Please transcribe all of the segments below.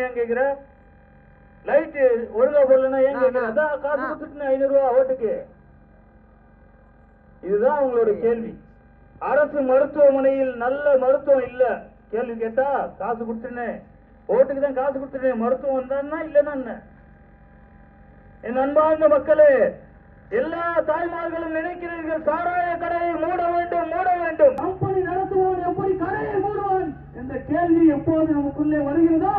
ஏன் கேக்குற? லைட் ஒழுங்கா போடலன்னா ஏன் கேக்குற? அதான் காசு கொடுத்துட்டு 500 ரூபா ஓட்டுக்கு. இதுதான் உங்களோட கேள்வி. அரசு மருத்துவமனையில் நல்ல மருத்துவம் இல்ல. கேள்வி கேட்டா காசு கொடுத்துட்டேன், ஓட்டுக்கு தான் காசு கொடுத்துட்டேன், மருத்துவம் வந்தா இல்லன்னா என்ன? என் அன்பார்ந்த மக்களே, எல்லா தாய்மார்களும் நினைக்கிறீர்கள் சாராய கடையை மூட வேண்டும், மூட வேண்டும். கம்பெனி நடத்துவோம் எப்படி கடையை மூடுவான் என்ற கேள்வி எப்போது நமக்குள்ளே வருகிறதோ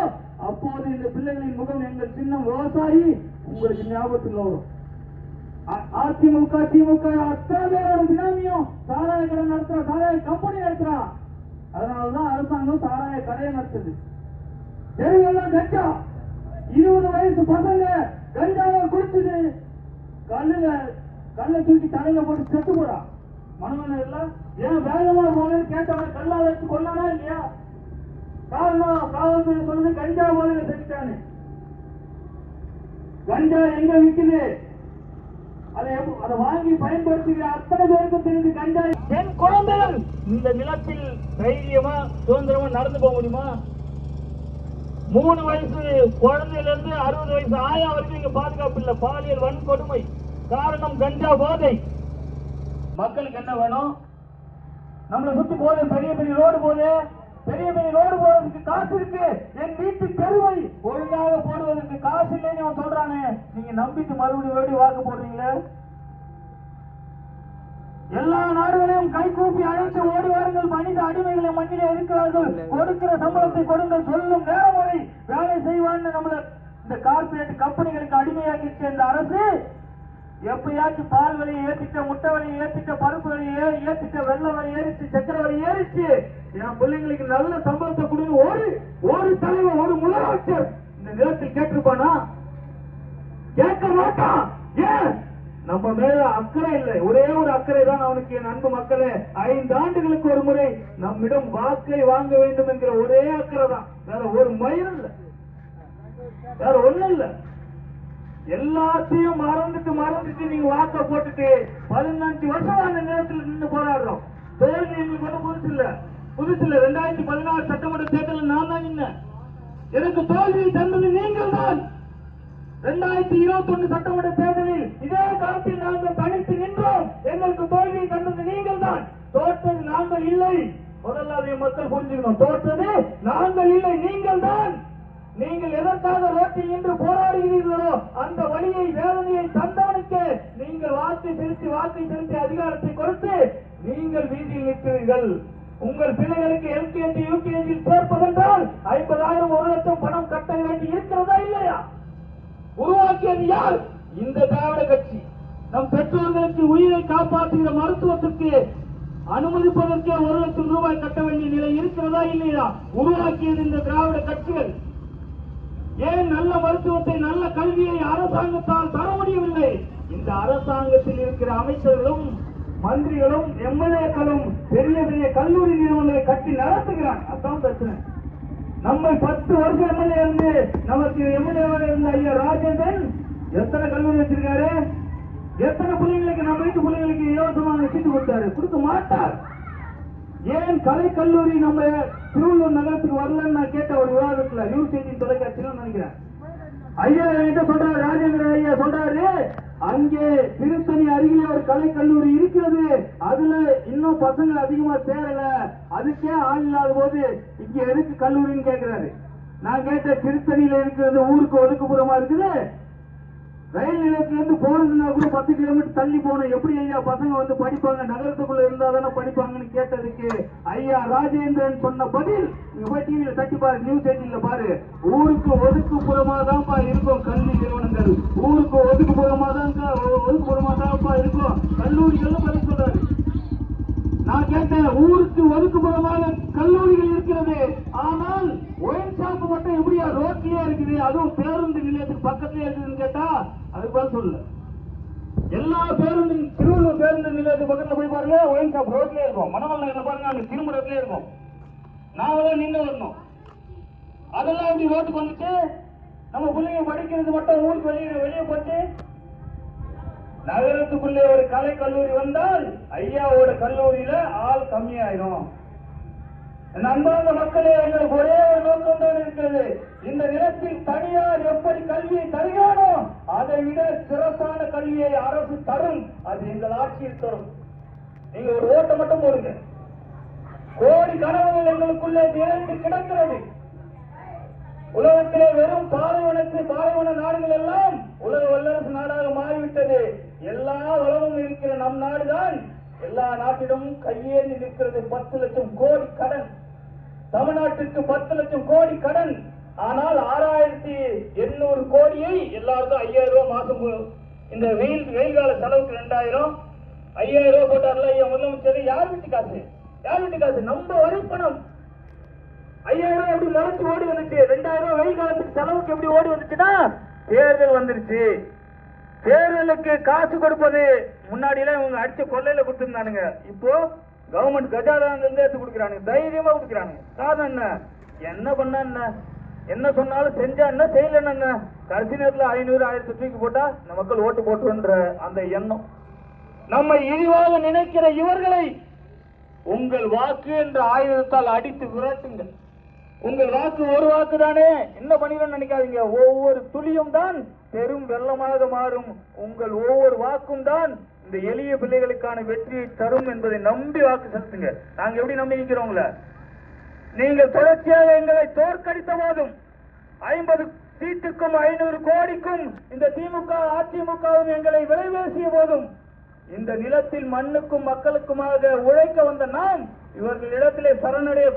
அப்போது இந்த பிள்ளைகளின் முகம் எங்கள் சின்னம் விவசாயி உங்களுக்கு ஞாபகத்தில் வரும். அதிமுக திமுக அத்தனை பேரோட பினாமியும் சாராய கடை நடத்துறா, சாராய கம்பெனி நடத்துறா. அதனாலதான் அரசாங்கம் சாராய கடையை நடத்துது. தெருவெல்லாம் கஞ்சா, 20 வயசு பசங்க கஞ்சாவை குடிச்சுது கல்ல தூக்கி தலையில போட்டு செத்து போறா. மனவன எல்லாம் ஏன் வேகமா போனேன்னு கேட்டவன கல்லா வச்சு கொல்லானா இல்லையா? காரணம் காவல்துறை சொல்லுது கஞ்சா போதையில செஞ்சுட்டானு. கஞ்சா எங்க விக்குது? அதை வாங்கி பயன்படுத்துகிற அத்தனை பேருக்கும் தெரிந்து கஞ்சா. என் குழந்தைகள் இந்த நிலத்தில் தைரியமா சுதந்திரமா நடந்து போக முடியுமா? 3 வயசு குழந்தையில இருந்து 60 வயசு ஆயா வரைக்கும் இங்க பாதுகாப்பு இல்ல. பாலியல் வன்கொடுமை காரணம் கஞ்சா போதை. மக்களுக்கு என்ன வேணும்? நம்மளை சுத்தி போது பெரிய பெரிய ரோடு போது, பெரிய பெரிய ரோடு போறதுக்கு காசு இருக்கு. என் வீட்டு தெருவை ஒழுங்காக போடுவதற்கு காசு இல்லைன்னு அவன் சொல்றானே, நீங்க நம்பிட்டு மறுபடியும் வாக்கு போடுறீங்களே? எல்லா நாடுகளையும் கை கூப்பி அழைத்து ஓடி வாருங்கள், மனித அடிமைகளை மண்ணிலே இருக்கிறார்கள், கொடுக்கிற சம்பளத்தை கொடுங்கள், சொல்லும் நேரம் வரை வேலை செய்வான்னு நம்மள இந்த கார்பரேட் கம்பெனிகளுக்கு அடிமையாக்கிட்டு இந்த அரசு எப்பயாச்சும் பால் விலையை ஏற்றிட்ட, முட்டை விலையை ஏற்றிட்ட, பருப்பு விலையை ஏற்றிட்ட, வெள்ளை விலை ஏறிச்சு, சக்கரை விலை ஏறிச்சு, என் பிள்ளைங்களுக்கு நல்ல சம்பளத்தை கொடுங்க ஒரு தலைவர் ஒரு முதலமைச்சர் இந்த நிலத்தில் கேட்டிருப்பானா? கேட்க மாட்டான். ஏன்? நம்ம மேல அக்கறை இல்லை. ஒரே ஒரு அக்கறை தான் அவனுக்கு. என் அன்பு மக்களே, 5 ஆண்டுகளுக்கு ஒரு முறை நம்மிடம் வாக்கை வாங்க வேண்டும் என்கிற ஒரே அக்கறை தான். வேற ஒரு மயிரும் இல்லை, வேற ஒண்ணும் இல்லை. எல்லாத்தையும் மறந்துட்டு நீங்க வாக்க போட்டுட்டு 15 வருஷம் அந்த நேரத்தில் நின்று போராடுறோம். தோல்வி எங்களுக்கு ஒன்றும் புதுசு இல்ல. 2016 சட்டமன்ற தேர்தலில் நான் தான் நின்னேன். எனக்கு தோல்வியை தந்தது நீங்கள் தான். 2021 சட்டமன்ற தேர்தலில் இதே காலத்தில் நாங்கள் தனித்து நின்றோம். எங்களுக்கு தோல்வியை தந்தது நீங்கள் தான். தோற்றது நாங்கள் இல்லை. முதல்ல அதை மக்கள் புரிஞ்சுக்கணும். தோற்றது நாங்கள் இல்லை, நீங்கள் தான். நீங்கள் எதற்காக ரோட்டில் நின்று போராடுகிறீர்களோ அந்த வழியை வேதனையை தந்தவனுக்கு நீங்கள் வாக்கை செலுத்தி அதிகாரத்தை கொடுத்து நீங்கள் வீதியில் நிற்கிறீர்கள். உங்கள் பிள்ளைகளுக்கு எல்கேஜி யூகேஜியில் சேர்ப்பதென்றால் 50,000 1 லட்சம் பணம் கட்ட வேண்டி இருக்கிறதா இல்லையா? உருவாக்கியது யார்? இந்த திராவிட கட்சி. நம் பெற்றோர்களுக்கு உயிரை காப்பாற்றுகிற மருத்துவத்திற்கு அனுமதிப்பதற்கே 1 லட்சம் ரூபாய் கட்ட வேண்டிய நிலை இருக்கிறதா இல்லையா? உருவாக்கியது இந்த திராவிட கட்சிகள். ஏன் நல்ல மருத்துவத்தை நல்ல கல்வியை அரசாங்கத்தால் தர முடியவில்லை? இந்த அரசாங்கத்தில் இருக்கிற அமைச்சர்களும் மந்திரிகளும் எம்எல்ஏக்களும் பெரிய பெரிய கல்லூரி நிறுவனங்களை கட்டி நடத்துகிறான். அதான் பிரச்சனை. நம்ம 10 வருஷம் எம்எல்ஏ இருந்து நமக்கு எம்எல்ஏ இருந்த ஐயா ராஜேந்திரன் எத்தனை கல்லூரி வச்சிருக்காரு? எத்தனை பிள்ளைங்களுக்கு நம்ம வீட்டு பிள்ளைங்களுக்கு இலவசமான சீட்டு கொடுத்தாரு? கொடுக்க மாட்டார். ஏன் கலை கல்லூரி நம்ம திருவள்ளூர் நகரத்துக்கு வரலன்னு நான் கேட்ட ஒரு விவாதத்துல நியூஸ் 18 தொலைக்காட்சியில் நினைக்கிறேன். ஐயா என்கிட்ட சொல்றாரு, ராஜேந்திரன் ஐயா சொல்றாரு, அங்கே திருத்தணி அருகிலே ஒரு கலை கல்லூரி இருக்கிறது, அதுல இன்னும் பசங்க அதிகமா சேரல, அதுக்கே ஆள் இல்லாத போது இங்க எதுக்கு கல்லூரின்னு கேட்கிறாரு. நான் கேட்ட திருத்தணியில இருக்கிறது ஊருக்கு ஒதுக்குப்புறமா இருக்குது, ரயில் நிலையத்திலிருந்து போறதுன்னா கூட 10 கிலோமீட்டர் தள்ளி போனோம், எப்படி ஐயா பசங்க வந்து படிப்பாங்க? நகரத்துக்குள்ள இருந்தா தானே படிப்பாங்கன்னு கேட்டதுக்கு ஐயா ராஜேந்திரன் சொன்ன பதில், நீங்க போய் டிவியில தட்டி பாரு, நியூஸ் 18ல பாரு, ஊருக்கு ஒதுக்குப்புறமா தான்ப்பா இருக்கும் கல்வி நிறுவனங்கள், ஊருக்கு ஒதுக்குப்புறமா தான்ப்பா இருக்கும் கல்லூரிகள் பதில் சொல்றாரு. நான் கேட்டேன், ஊருக்கு ஒதுக்குப்புறமாக கல்லூரிகள் இருக்கிறது, ஆனால் ஒயின் ஷாப் மட்டும் எப்படியா ரோட்லயே இருக்குது, அதுவும் பேருந்து நிலையத்துக்கு பக்கத்திலே இருக்குதுன்னு கேட்டா அதுக்கு பதில் சொல்லல. எல்லா பேருந்து திருவள்ளூர் பேருந்து நிலையத்துக்கு பக்கத்துல போய் பாருங்க, ஒயின் ஷாப் ரோட்லயே இருக்கும். மணமல்ல பாருங்க, அங்க திருமுறதுலயே இருக்கும். நாம நின்று வரணும். அதெல்லாம் எப்படி ரோட்டுக்கு வந்துட்டு நம்ம பிள்ளைங்க படிக்கிறது மட்டும் ஊருக்கு வெளியே போச்சு. நகரத்துக்குள்ளே ஒரு கலை கல்லூரி வந்தால் ஐயாவோட கல்லூரியில ஆள் கம்மியாயிரும். அன்பார்ந்த மக்களே, எங்களுக்கு ஒரே ஒரு நோக்கம் தான் இருக்கிறது. இந்த நிலத்தில் தனியார் எப்படி கல்வியை தருகிறானோ அதை விட சிறப்பான கல்வியை அரசு தரும். அது எங்கள் ஆட்சியில் தரும். நீங்க ஒரு ஓட்டை மட்டும் போடுங்க. கோடி கனவுகள் எங்களுக்குள்ளே நிறைந்து கிடக்கிறது. உலகத்திலே வெறும் பாலைவன நாடுகள் எல்லாம் உலக வல்லரசு நாடாக மாறிவிட்டது. எல்லா வளமும் இருக்கிற நம் நாடுதான் எல்லா நாட்டிடமும் கையேறி நிற்கிறது. 10 லட்சம் கோடி கடன். தமிழ்நாட்டுக்கு 10 லட்சம் கோடி கடன். ஆனால் 6800 கோடியை எல்லாருக்கும் 5000 ரூபாய் மாசம். இந்த வெயில் கால செலவுக்கு 2000, 5000 ரூபாய் போட்டார்ல முதலமைச்சர். யார் வீட்டு காசு? நம்ம வரி பணம். 5000 ரூபாய் எப்படி மறைச்சு ஓடி வந்துச்சு? 2000 ரூபாய் வெயில் காலத்துக்கு செலவுக்கு எப்படி ஓடி வந்துச்சுன்னா தேர்தல் வந்துருச்சு. தேர்தலுக்கு காசு கொடுப்பது முன்னாடி எல்லாம் இவங்க அடிச்ச கொள்ளையில கொடுத்திருந்தானுங்க. இப்போ கவர்மெண்ட் கஜானால இருந்து எடுத்து கொடுக்குறானுங்க. தைரியமா கொடுக்குறானுங்க. காரணம் என்ன பண்ண என்ன சொன்னாலும் செஞ்சா என்ன செய்யலன்னு என்ன? கடைசி நேரத்தில் 500 1000 தூக்கி போட்டா இந்த மக்கள் ஓட்டு போட்டுன்ற அந்த எண்ணம். நம்மை இழிவாக நினைக்கிற இவர்களை உங்கள் வாக்கு என்ற ஆயுதத்தால் அடித்து விரட்டுங்கள். உங்கள் வாக்கு ஒரு வாக்கு தானே, என்ன பண்ணிடணும்னு நினைக்காதீங்க. ஒவ்வொரு துளியும் தான் பெரும் வெள்ளமாக மாறும். உங்கள் ஒவ்வொரு வாக்கும் தான் இந்த எளிய பிள்ளைகளுக்கான வெற்றியை தரும் என்பதை நம்பி வாக்கு செலுத்துங்க. நாங்க எப்படி நம்பி நிற்கிறோங்கள? நீங்கள் தொடர்ச்சியாக எங்களை தோற்கடித்த போதும் 50 சீட்டுக்கும் 500 கோடிக்கும் இந்த திமுக அதிமுகவும் எங்களை விலைபேசிய போதும் இந்த நிலத்தில் மண்ணுக்கும் மக்களுக்குமாக உழைக்க வந்த நாம் இவர்களிடத்திலே சரணடைய